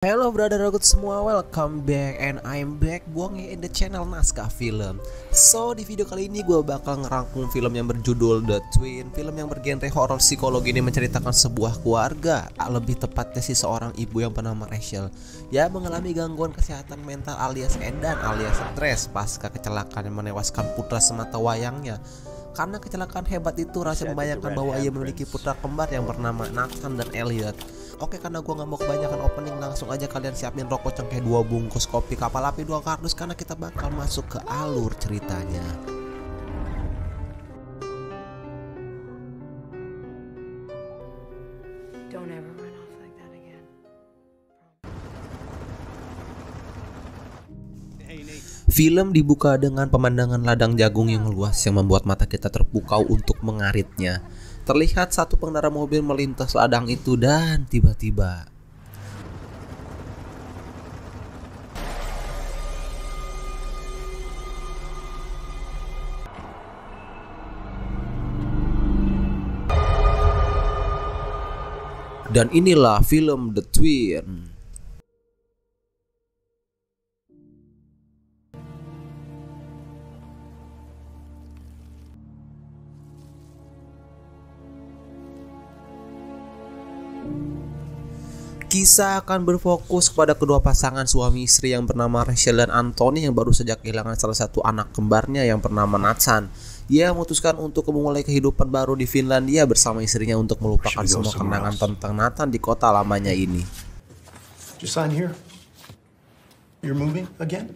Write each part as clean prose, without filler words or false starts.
Hello brother good semua, welcome back and I'm back buangnya in the channel Naskah Film. So di video kali ini gue bakal ngerangkum film yang berjudul The Twin. Film yang bergenre horor psikologi ini menceritakan sebuah keluarga, lebih tepatnya si seorang ibu yang bernama Rachel yang mengalami gangguan kesehatan mental alias edan alias stres pasca kecelakaan yang menewaskan putra semata wayangnya. Karena kecelakaan hebat itu, Rachel membayangkan bahwa ia memiliki putra kembar yang bernama Nathan dan Elliot. Oke, karena gue gak mau kebanyakan opening, langsung aja kalian siapin rokok cengkeh 2 bungkus, kopi kapal api 2 kardus, karena kita bakal masuk ke alur ceritanya. Don't ever run off like that again. Film dibuka dengan pemandangan ladang jagung yang luas yang membuat mata kita terpukau untuk mengaritnya. Terlihat satu pengendara mobil melintas ladang itu dan tiba-tiba dan inilah film The Twin. Kisah akan berfokus kepada kedua pasangan suami istri yang bernama Rachel dan Anthony yang baru saja kehilangan salah satu anak kembarnya yang bernama Nathan. Ia memutuskan untuk memulai kehidupan baru di Finlandia bersama istrinya untuk melupakan semua kenangan tentang Nathan di kota lamanya ini. Just sign here. You're moving again?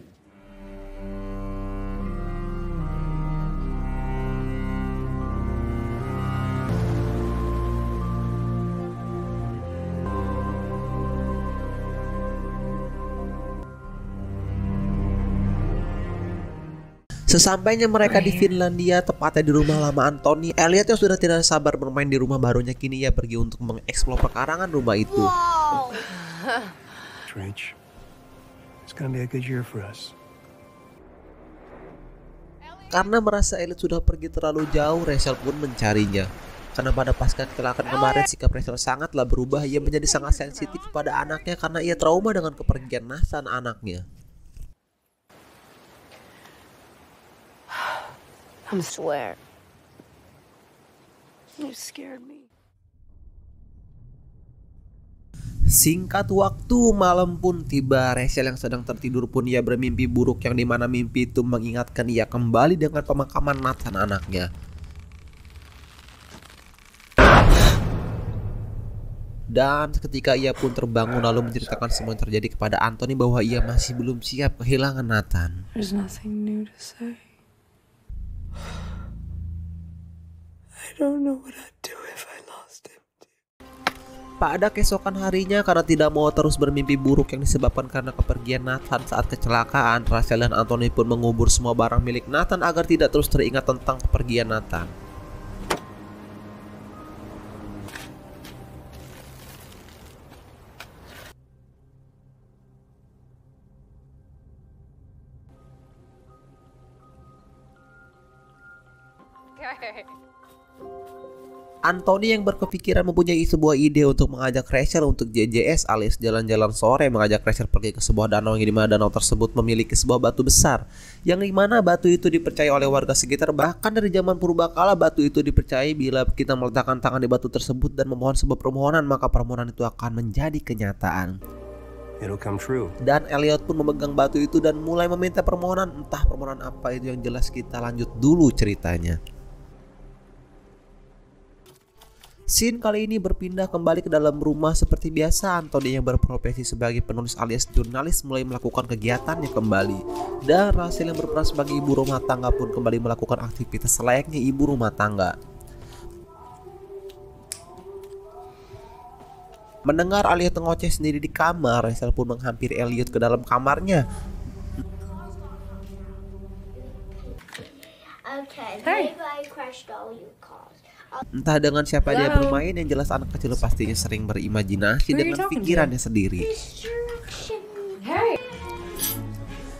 Sesampainya mereka di Finlandia, tepatnya di rumah lama Anthony, Elliot yang sudah tidak sabar bermain di rumah barunya, kini ia pergi untuk mengeksplor pekarangan rumah itu. Rach, it's gonna be a good year for us. Karena merasa Elliot sudah pergi terlalu jauh, Rachel pun mencarinya. Karena pada pasca kecelakaan kemarin, sikap Rachel sangatlah berubah. Ia menjadi sangat sensitif pada anaknya karena ia trauma dengan kepergian Nathan anaknya. I swear. You scared me. Singkat waktu, malam pun tiba. Rachel yang sedang tertidur pun ia bermimpi buruk yang dimana mimpi itu mengingatkan ia kembali dengan pemakaman Nathan anaknya. Dan ketika ia pun terbangun lalu menceritakan semua yang terjadi kepada Anthony bahwa ia masih belum siap kehilangan Nathan. There's nothing new to say. I don't know what I'd do if I lost him. Pada keesokan harinya, karena tidak mau terus bermimpi buruk yang disebabkan karena kepergian Nathan saat kecelakaan, Rachel dan Anthony pun mengubur semua barang milik Nathan agar tidak terus teringat tentang kepergian Nathan. Anthony yang berkepikiran mempunyai sebuah ide untuk mengajak Rachel untuk JJS alias jalan-jalan sore, mengajak Rachel pergi ke sebuah danau yang dimana danau tersebut memiliki sebuah batu besar yang dimana batu itu dipercaya oleh warga sekitar, bahkan dari zaman purbakala batu itu dipercaya bila kita meletakkan tangan di batu tersebut dan memohon sebuah permohonan maka permohonan itu akan menjadi kenyataan. It'll come true. Dan Elliot pun memegang batu itu dan mulai meminta permohonan, entah permohonan apa itu yang jelas kita lanjut dulu ceritanya. Scene kali ini berpindah kembali ke dalam rumah seperti biasa. Anthony yang berprofesi sebagai penulis alias jurnalis mulai melakukan kegiatannya kembali. Dan Rachel yang berperan sebagai ibu rumah tangga pun kembali melakukan aktivitas selayaknya ibu rumah tangga. Mendengar Elliot ngoceh sendiri di kamar, Rachel pun menghampiri Elliot ke dalam kamarnya. Okay, maybe I crashed all your cars. Entah dengan siapa dia bermain, yang jelas anak kecil pastinya sering berimajinasi dengan pikirannya sendiri.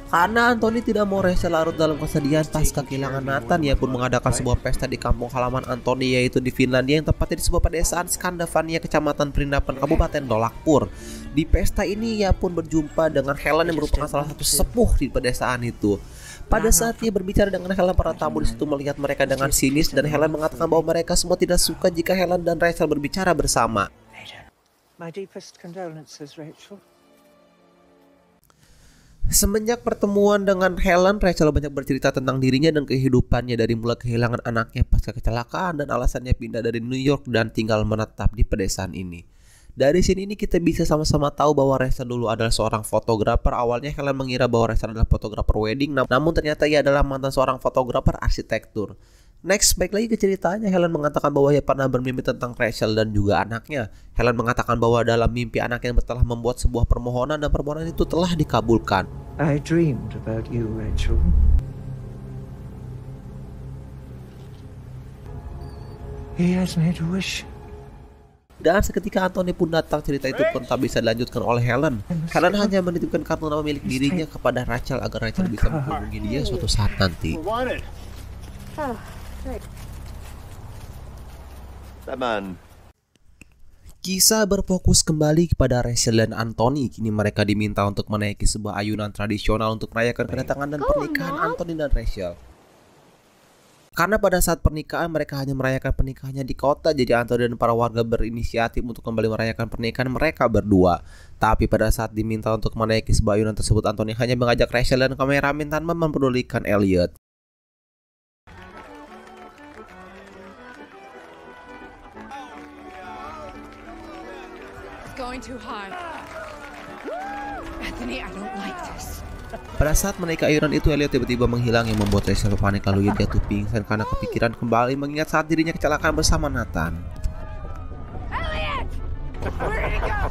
Karena Anthony tidak mau Rachel larut dalam kesedihan pasca kehilangan Nathan, ia pun mengadakan sebuah pesta di kampung halaman Anthony, yaitu di Finlandia yang tepatnya di sebuah pedesaan Skandinavia, kecamatan Prindapen, Kabupaten Dolakpur. Di pesta ini ia pun berjumpa dengan Helen yang merupakan salah satu sepuh di pedesaan itu. Pada saat ia berbicara dengan Helen, para tamu di situ melihat mereka dengan sinis dan Helen mengatakan bahwa mereka semua tidak suka jika Helen dan Rachel berbicara bersama. My deepest condolences, Rachel. Semenjak pertemuan dengan Helen, Rachel banyak bercerita tentang dirinya dan kehidupannya, dari mulai kehilangan anaknya pasca kecelakaan dan alasannya pindah dari New York dan tinggal menetap di pedesaan ini. Dari sini kita bisa sama-sama tahu bahwa Rachel dulu adalah seorang fotografer. Awalnya Helen mengira bahwa Rachel adalah fotografer wedding, namun ternyata ia adalah mantan seorang fotografer arsitektur. Next, baik lagi ke ceritanya, Helen mengatakan bahwa ia pernah bermimpi tentang Rachel dan juga anaknya. Helen mengatakan bahwa dalam mimpi anaknya telah membuat sebuah permohonan dan permohonan itu telah dikabulkan. I dreamed about you, Rachel. He has made a wish. Dan seketika Anthony pun datang, cerita itu pun tak bisa dilanjutkan oleh Helen. Helen hanya menitipkan kartu nama milik dirinya kepada Rachel agar Rachel bisa menghubungi dia suatu saat nanti. Kisah berfokus kembali kepada Rachel dan Anthony. Kini mereka diminta untuk menaiki sebuah ayunan tradisional untuk merayakan kedatangan dan pernikahan Anthony dan Rachel. Karena pada saat pernikahan mereka hanya merayakan pernikahannya di kota, jadi Anthony dan para warga berinisiatif untuk kembali merayakan pernikahan mereka berdua. Tapi pada saat diminta untuk menaiki sebuah ayunan tersebut, Anthony hanya mengajak Rachel dan kameramen tanpa mempedulikan Elliot. Going too high. Anthony, I don't like this. Pada saat menaiki ayunan itu, Elliot tiba-tiba menghilang yang membuat Rachel panik, lalu ia jatuh pingsan karena kepikiran kembali mengingat saat dirinya kecelakaan bersama Nathan. Elliot! Where did he go?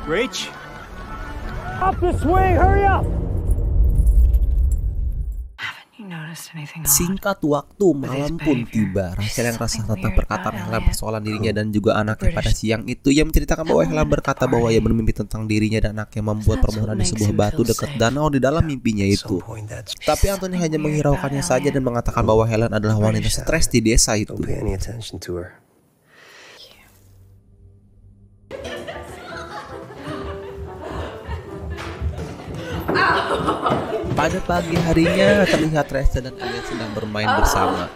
Rach? Up this way, hurry up! Singkat waktu, malam pun tiba. Rachel yang resah tentang perkataan Helen persoalan dirinya dan juga anaknya pada siang itu. Ia menceritakan bahwa Helen berkata bahwa ia bermimpi tentang dirinya dan anaknya membuat permohonan di sebuah batu dekat danau di dalam mimpinya itu. Tapi Anthony hanya menghiraukannya saja dan mengatakan bahwa Helen adalah wanita stres di desa itu. Pada pagi harinya terlihat Rachel dan Elliot sedang bermain bersama.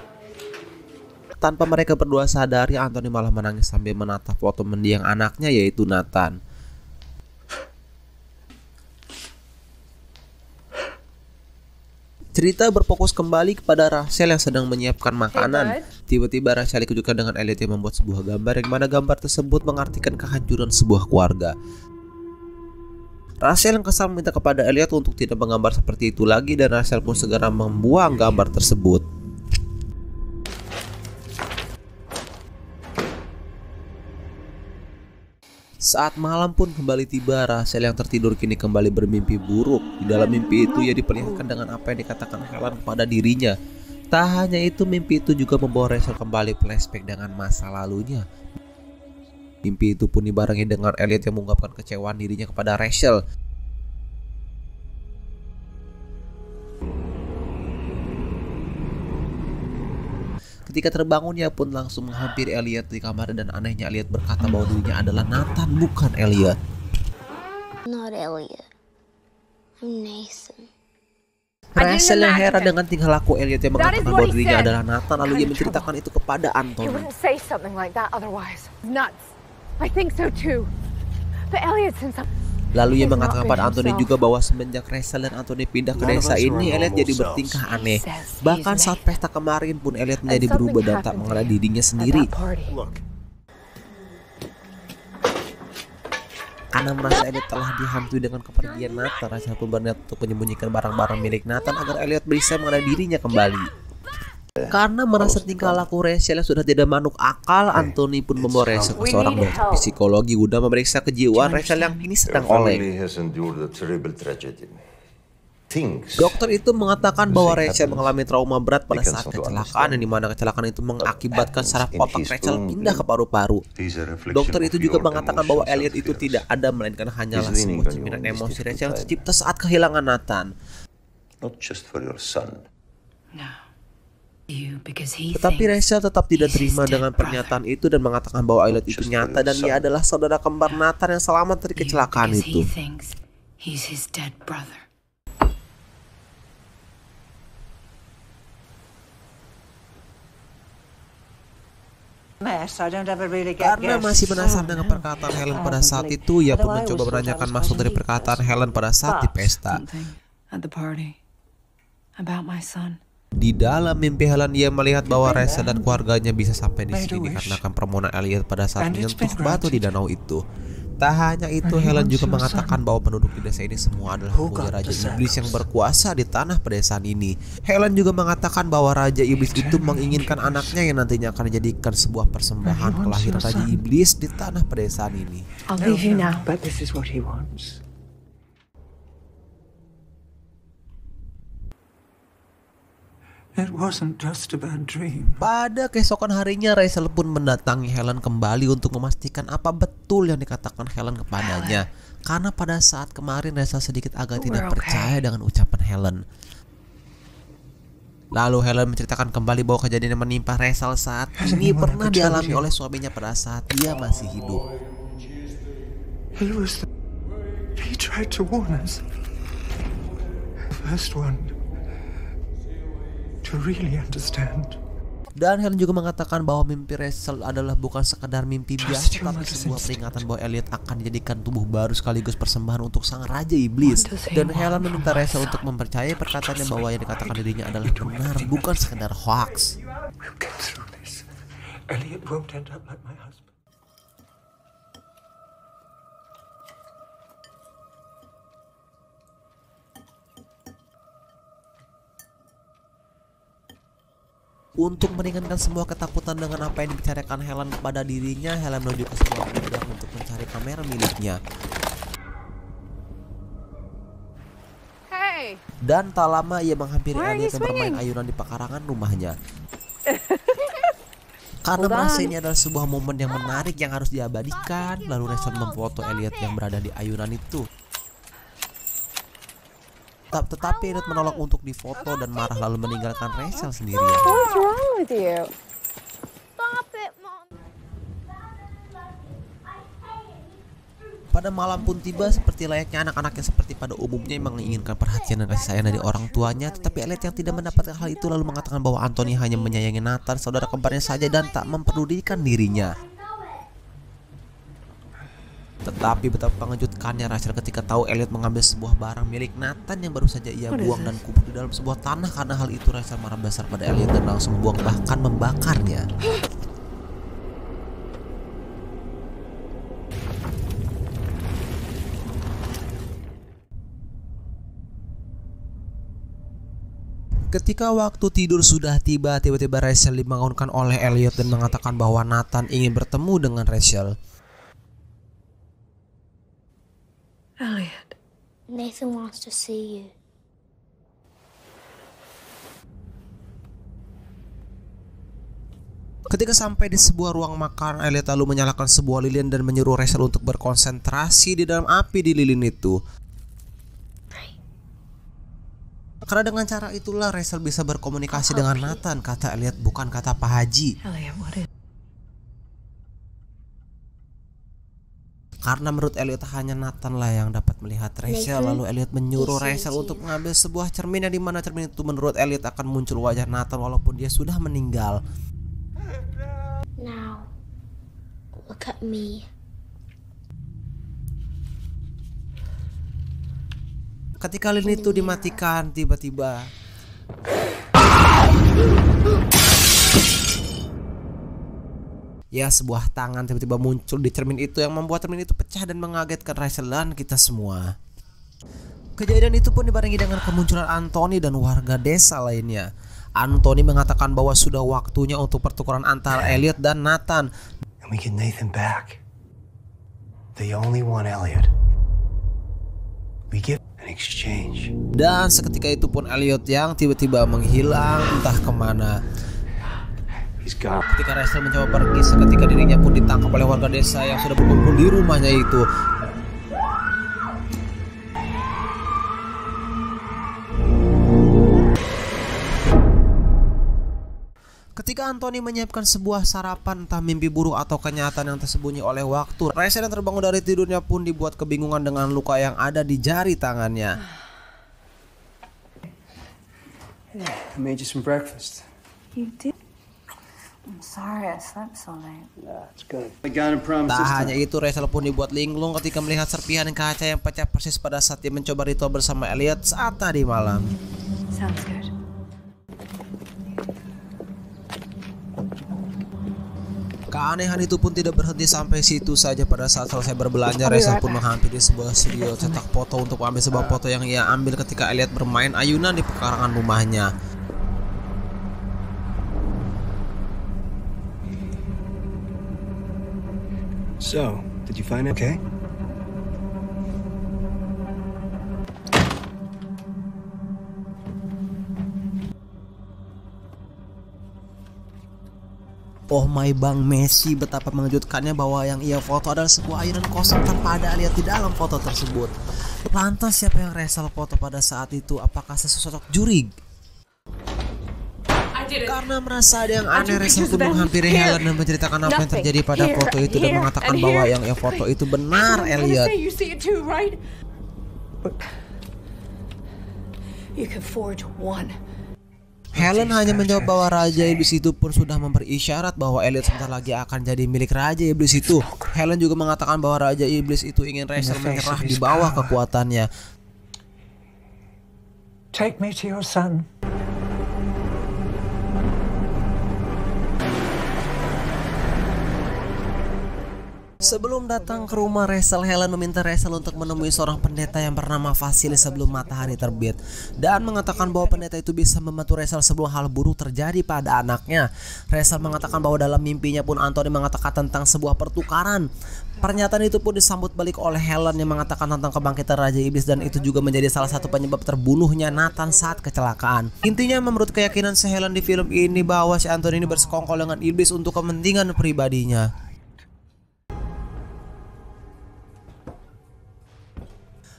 Tanpa mereka berdua sadari, Anthony malah menangis sambil menatap foto mendiang anaknya, yaitu Nathan. Cerita berfokus kembali kepada Rachel yang sedang menyiapkan makanan. Tiba-tiba Rachel dikejutkan dengan Elliot yang membuat sebuah gambar, yang mana gambar tersebut mengartikan kehancuran sebuah keluarga. Rachel yang kesal meminta kepada Elliot untuk tidak menggambar seperti itu lagi, dan Rachel pun segera membuang gambar tersebut. Saat malam pun kembali tiba, Rachel yang tertidur kini kembali bermimpi buruk. Di dalam mimpi itu ia diperlihatkan dengan apa yang dikatakan Helen kepada dirinya. Tak hanya itu, mimpi itu juga membawa Rachel kembali flashback dengan masa lalunya. Mimpi itu pun dibarengi dengan Elliot yang mengungkapkan kecewaan dirinya kepada Rachel. Ketika terbangun, ia pun langsung menghampiri Elliot di kamar dan anehnya Elliot berkata bahwa dirinya adalah Nathan, bukan Elliot. Not Elliot. I'm Nathan. Rachel yang heran dengan tingkah laku Elliot yang mengatakan bahwa dirinya adalah Nathan, lalu ia menceritakan itu kepada Anthony. I think so too. But Elliot's in some... Lalu ia mengatakan pada Anthony juga bahwa semenjak Rachel dan Anthony pindah ke desa ini, Elliot jadi bertingkah aneh. Bahkan saat pesta kemarin pun Elliot menjadi berubah dan tak mengenal dirinya sendiri. Karena merasa Elliot telah dihantui dengan kepergian Nathan, Rachel pun berniat untuk menyembunyikan barang-barang milik Nathan agar Elliot bisa mengenal dirinya kembali. Karena merasa tingkah laku Rachel sudah tidak masuk akal, Anthony pun membawa Rachel ke seorang dokter psikologi guna memeriksa kejiwaan Rachel yang ini sedang oleng. Dokter itu mengatakan bahwa Rachel mengalami trauma berat pada saat kecelakaan, yang dimana kecelakaan itu mengakibatkan saraf otak Rachel pindah ke paru-paru. Dokter itu juga mengatakan bahwa Elliot itu tidak ada, melainkan hanyalah sebuah cerminan emosi Rachel yang tercipta saat kehilangan Nathan. Tetapi Rachel tetap tidak terima dengan pernyataan itu dan mengatakan bahwa Elliot itu nyata dan dia adalah saudara kembar Nathan yang selamat dari kecelakaan itu. Karena masih penasaran dengan perkataan Helen pada saat itu, ia pun mencoba menanyakan maksud dari perkataan Helen pada saat di pesta. Di dalam mimpi Helen, ia melihat bahwa Rachel dan keluarganya bisa sampai di sini dikarenakan permohonan Elliot pada saat menyentuh batu di danau itu. Tak hanya itu, Helen juga mengatakan bahwa penduduk di desa ini semua adalah punya Raja Iblis yang berkuasa di tanah pedesaan ini. Helen juga mengatakan bahwa Raja Iblis itu menginginkan anaknya yang nantinya akan dijadikan sebuah persembahan kelahiran Raja Iblis di tanah pedesaan ini. I'll leave you now. But this is what he wants. It wasn't just a bad dream. Pada keesokan harinya, Rachel pun mendatangi Helen kembali untuk memastikan apa betul yang dikatakan Helen kepadanya. Karena pada saat kemarin Rachel sedikit agak tidak percaya dengan ucapan Helen. Lalu Helen menceritakan kembali bahwa kejadian yang menimpa Rachel saat ini pernah dialami oleh suaminya pada saat dia masih hidup. He tried to warn us. The first one. To really understand. Dan Helen juga mengatakan bahwa mimpi Rachel adalah bukan sekadar mimpi biasa, tapi sebuah peringatan bahwa Elliot akan dijadikan tubuh baru sekaligus persembahan untuk sang Raja Iblis. Dan Helen meminta Rachel untuk mempercayai perkataannya bahwa yang dikatakan dirinya adalah benar, bukan sekadar hoax. We'll get through this. Elliot won't end up like my husband. Untuk meringankan semua ketakutan dengan apa yang dibicarakan Helen kepada dirinya, Helen menuju ke sebuah gudang untuk mencari kamera miliknya. Hey. Dan tak lama ia menghampiri Elliot yang bermain ayunan di pekarangan rumahnya. Karena merasa ini adalah sebuah momen yang menarik yang harus diabadikan, lalu Rachel memfoto Elliot yang berada di ayunan itu. Tetapi Elliot menolak untuk difoto dan marah lalu meninggalkan Rachel sendirian. What's wrong with you? Stop it, Mom. Pada malam pun tiba, seperti layaknya anak-anak yang seperti pada umumnya yang menginginkan perhatian dan kasih sayang dari orang tuanya. Tetapi Elliot yang tidak mendapatkan hal itu lalu mengatakan bahwa Anthony hanya menyayangi Nathan, saudara kembarnya saja, dan tak memperdulikan dirinya. Tetapi betapa mengejutkannya Rachel ketika tahu Elliot mengambil sebuah barang milik Nathan yang baru saja ia buang dan kubur di dalam sebuah tanah. Karena hal itu Rachel marah besar pada Elliot dan langsung membuang, bahkan membakarnya. Ketika waktu tidur sudah tiba, tiba-tiba Rachel dibangunkan oleh Elliot dan mengatakan bahwa Nathan ingin bertemu dengan Rachel. Elliot. Nathan wants to see you. Ketika sampai di sebuah ruang makan, Elliot lalu menyalakan sebuah lilin dan menyuruh Rachel untuk berkonsentrasi di dalam api di lilin itu. Karena dengan cara itulah Rachel bisa berkomunikasi dengan Nathan, kata Elliot, bukan kata Pak Haji. Elliot, what is... Karena menurut Elliot hanya Nathan lah yang dapat melihat Rachel. Lalu Elliot menyuruh Rachel untuk mengambil sebuah cermin yang dimana cermin itu menurut Elliot akan muncul wajah Nathan walaupun dia sudah meninggal. Now, look at me. Ketika lilin itu dimatikan, tiba-tiba ya, sebuah tangan tiba-tiba muncul di cermin itu yang membuat cermin itu pecah dan mengagetkan Rachel dan kita semua. Kejadian itu pun dibarengi dengan kemunculan Anthony dan warga desa lainnya. Anthony mengatakan bahwa sudah waktunya untuk pertukaran antara Elliot dan Nathan. And we get Nathan back. They only want Elliot. We give, and he exchange. Dan seketika itu pun Elliot yang tiba-tiba menghilang entah kemana. He's gone. Ketika Rachel mencoba pergi, seketika dirinya pun ditangkap oleh warga desa yang sudah berkumpul di rumahnya itu. Ketika Anthony menyiapkan sebuah sarapan, entah mimpi buruk atau kenyataan yang tersembunyi oleh waktu, Rachel yang terbangun dari tidurnya pun dibuat kebingungan dengan luka yang ada di jari tangannya. I made you some breakfast. You did? I'm sorry I slept so late. Nah, it's good. I got him promised Tak this hanya time. itu, Rachel pun dibuat linglung ketika melihat serpihan kaca yang pecah persis pada saat dia mencoba ritual bersama Elliot saat tadi malam. Sounds good. Keanehan itu pun tidak berhenti sampai situ saja. Pada saat selesai berbelanja, Rachel pun menghampiri sebuah studio cetak foto untuk mengambil sebuah foto yang ia ambil ketika Elliot bermain ayunan di pekarangan rumahnya. So, did you find it okay? Oh my Bang Messi, betapa mengejutkannya bahwa yang ia foto adalah sebuah ayunan kosong tanpa ada Elliot di dalam foto tersebut. Lantas siapa yang Rachel foto pada saat itu? Apakah sesosok juri? Karena merasa ada yang aneh, Rachel pun menghampiri Helen dan menceritakan apa yang terjadi pada foto itu dan mengatakan bahwa yang ia foto itu benar Elliot. You see it too, right? You can forge one. Helen hanya menjawab bahwa Raja Iblis itu pun sudah memberi isyarat bahwa Elliot sebentar lagi akan jadi milik Raja Iblis itu. Helen juga mengatakan bahwa Raja Iblis itu ingin Rachel menyerah di bawah kekuatannya. Take me to your son. Sebelum datang ke rumah Rachel, Helen meminta Rachel untuk menemui seorang pendeta yang bernama Vasilis sebelum matahari terbit dan mengatakan bahwa pendeta itu bisa membantu Rachel sebelum hal buruk terjadi pada anaknya. Rachel mengatakan bahwa dalam mimpinya pun Anthony mengatakan tentang sebuah pertukaran. Pernyataan itu pun disambut balik oleh Helen yang mengatakan tentang kebangkitan Raja Iblis dan itu juga menjadi salah satu penyebab terbunuhnya Nathan saat kecelakaan. Intinya menurut keyakinan si Helen di film ini bahwa si Anthony ini bersekongkol dengan iblis untuk kepentingan pribadinya.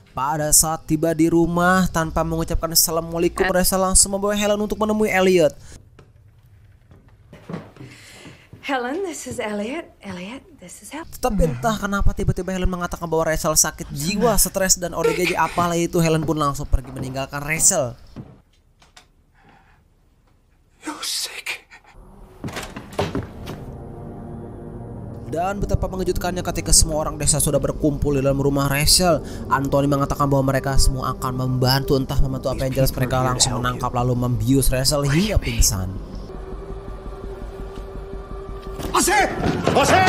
Pada saat tiba di rumah, tanpa mengucapkan assalamualaikum, Rachel langsung membawa Helen untuk menemui Elliot. Helen, this is Elliot. Elliot, this is Helen. Tetapi entah kenapa tiba-tiba Helen mengatakan bahwa Rachel sakit jiwa, stres dan ODGJ apalah itu. Helen pun langsung pergi meninggalkan Rachel. You're sick. Dan betapa mengejutkannya ketika semua orang desa sudah berkumpul di dalam rumah Rachel. Anthony mengatakan bahwa mereka semua akan membantu, entah membantu apa yang jelas mereka langsung menangkap lalu membius Rachel hingga pingsan. Jose! Jose!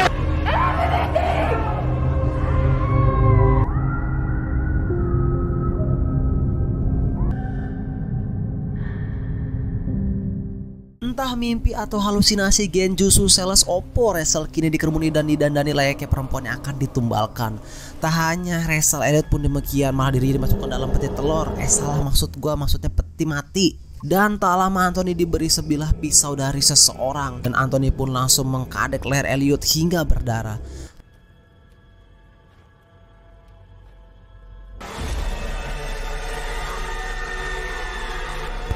Entah mimpi atau halusinasi, Genjutsu Seles Oppo, Rachel kini dikerumuni dan didandani layaknya perempuan yang akan ditumbalkan. Tak hanya Rachel, Elliot pun demikian, malah dirinya dimasukkan dalam peti telur. Salah maksudnya peti mati. Dan tak lama Anthony diberi sebilah pisau dari seseorang dan Anthony pun langsung mengkadek leher Elliot hingga berdarah.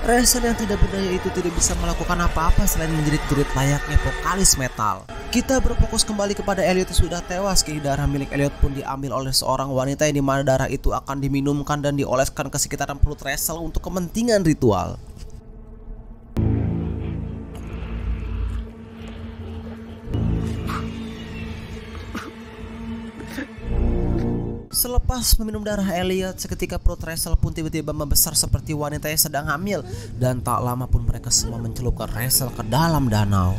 Rachel yang tidak berdaya itu tidak bisa melakukan apa-apa selain menjerit-jerit layaknya vokalis metal. Kita berfokus kembali kepada Elliot yang sudah tewas. Kini darah milik Elliot pun diambil oleh seorang wanita yang dimana darah itu akan diminumkan dan dioleskan ke sekitaran perut Rachel untuk kepentingan ritual. Selepas meminum darah Elliot, seketika perut Rachel pun tiba-tiba membesar seperti wanita yang sedang hamil. Dan tak lama pun mereka semua mencelupkan Rachel ke dalam danau.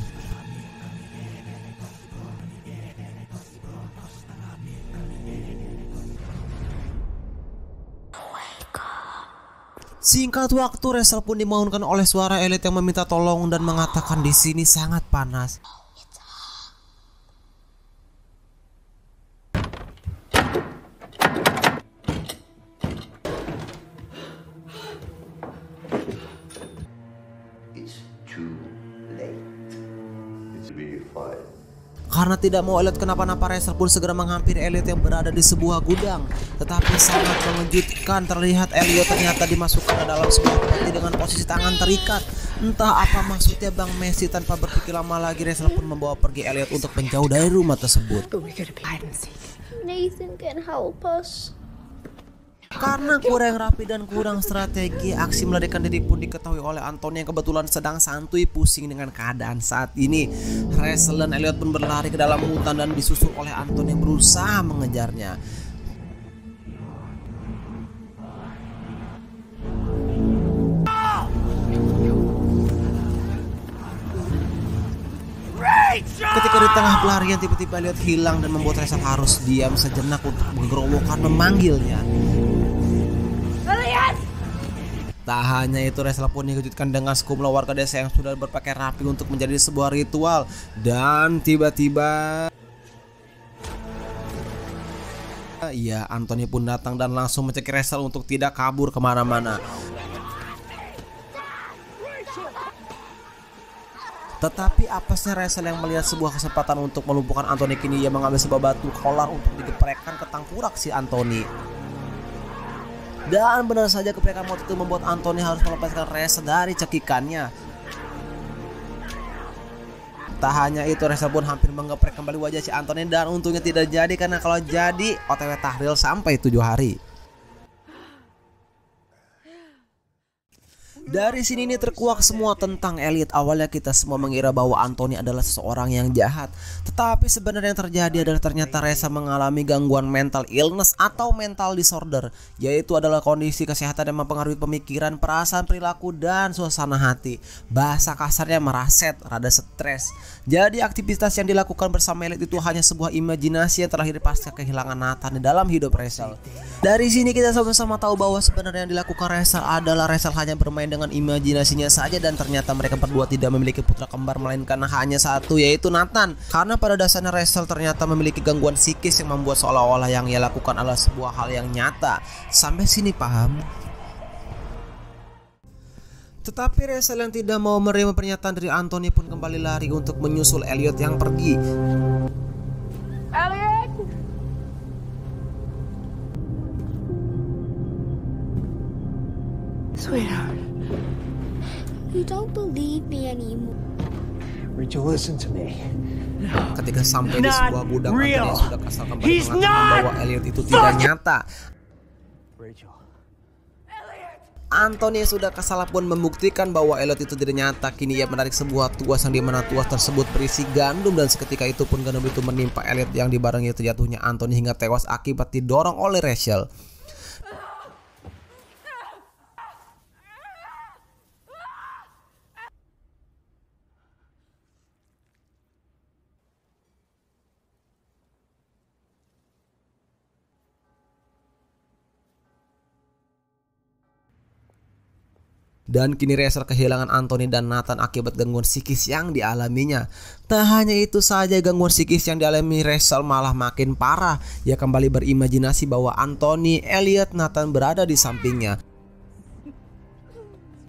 Singkat waktu, Rachel pun dibangunkan oleh suara Elliot yang meminta tolong dan mengatakan di sini sangat panas. Karena tidak mau Elliot kenapa-napa, Rachel pun segera menghampiri Elliot yang berada di sebuah gudang. Tetapi sangat mengejutkan, terlihat Elliot ternyata dimasukkan ke dalam sebuah peti dengan posisi tangan terikat. Entah apa maksudnya Bang Messi. Tanpa berpikir lama lagi, Rachel pun membawa pergi Elliot untuk menjauh dari rumah tersebut. Nathan can help us. Karena kurang rapi dan kurang strategi, aksi melarikan diri pun diketahui oleh Anthony yang kebetulan sedang santuy pusing dengan keadaan saat ini. Rachel dan Elliot pun berlari ke dalam hutan dan disusul oleh Anthony yang berusaha mengejarnya. Ketika di tengah pelarian, tiba-tiba Elliot hilang dan membuat Rachel harus diam sejenak untuk menggerowokan memanggilnya. Tak hanya itu, Rachel pun dikejutkan dengan sejumlah warga desa yang sudah berpakaian rapi untuk menjadi sebuah ritual. Dan tiba-tiba ya, Anthony pun datang dan langsung mencekik Rachel untuk tidak kabur kemana-mana. Tetapi apesnya Rachel yang melihat sebuah kesempatan untuk melumpuhkan Anthony, kini ia mengambil sebuah batu kolar untuk digeprekkan ke tengkorak si Anthony. Dan benar saja, geprekan maut itu membuat Anthony harus melepaskan Rachel dari cekikannya. Tak hanya itu, Rachel pun hampir menggeprek kembali wajah si Anthony, dan untungnya tidak jadi, karena kalau jadi OTW tahlil sampai 7 hari. Dari sini ini terkuak semua tentang Elliot. Awalnya kita semua mengira bahwa Anthony adalah seseorang yang jahat, tetapi sebenarnya yang terjadi adalah ternyata Rachel mengalami gangguan mental illness atau mental disorder, yaitu adalah kondisi kesehatan yang mempengaruhi pemikiran, perasaan, perilaku, dan suasana hati. Bahasa kasarnya meraset, rada stres. Jadi aktivitas yang dilakukan bersama Elliot itu hanya sebuah imajinasi yang terlahir pasca kehilangan Nathan di dalam hidup Rachel. Dari sini kita sama-sama tahu bahwa sebenarnya yang dilakukan Rachel adalah Rachel hanya bermain dengan imajinasinya saja, dan ternyata mereka berdua tidak memiliki putra kembar melainkan hanya satu, yaitu Nathan. Karena pada dasarnya Rachel ternyata memiliki gangguan psikis yang membuat seolah-olah yang ia lakukan adalah sebuah hal yang nyata. Sampai sini paham? Tetapi Rachel yang tidak mau menerima pernyataan dari Anthony pun kembali lari untuk menyusul Elliot yang pergi. Elliot! Sweetheart. You don't believe me anymore. Rachel, listen to me. Ketika sampai di sebuah gudang, Anthony sudah kesal kembali mengatakan bahwa Elliot itu tidak nyata. Rachel. Anthony sudah kesal pun membuktikan bahwa Elliot itu tidak nyata. Kini ia menarik sebuah tuas yang dimana tuas tersebut berisi gandum, dan seketika itu pun gandum itu menimpa Elliot yang dibarengi terjatuhnya Anthony hingga tewas akibat didorong oleh Rachel. Dan kini Rachel kehilangan Anthony dan Nathan akibat gangguan psikis yang dialaminya. Tak hanya itu saja, gangguan psikis yang dialami Rachel malah makin parah. Ia kembali berimajinasi bahwa Anthony, Elliot, Nathan berada di sampingnya.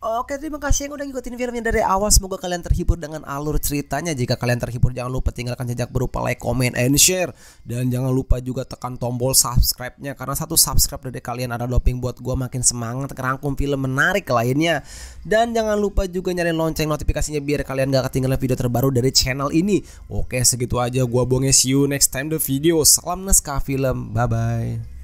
Oke, terima kasih yang udah ngikutin filmnya dari awal. Semoga kalian terhibur dengan alur ceritanya. Jika kalian terhibur, jangan lupa tinggalkan jejak berupa like, comment, and share. Dan jangan lupa juga tekan tombol subscribe-nya, karena satu subscribe dari kalian ada doping buat gue makin semangat ngerangkum film menarik lainnya. Dan jangan lupa juga nyalain lonceng notifikasinya biar kalian gak ketinggalan video terbaru dari channel ini. Oke, segitu aja. Gua Bonge, see you next time the video. Salam Naskah Film, bye-bye.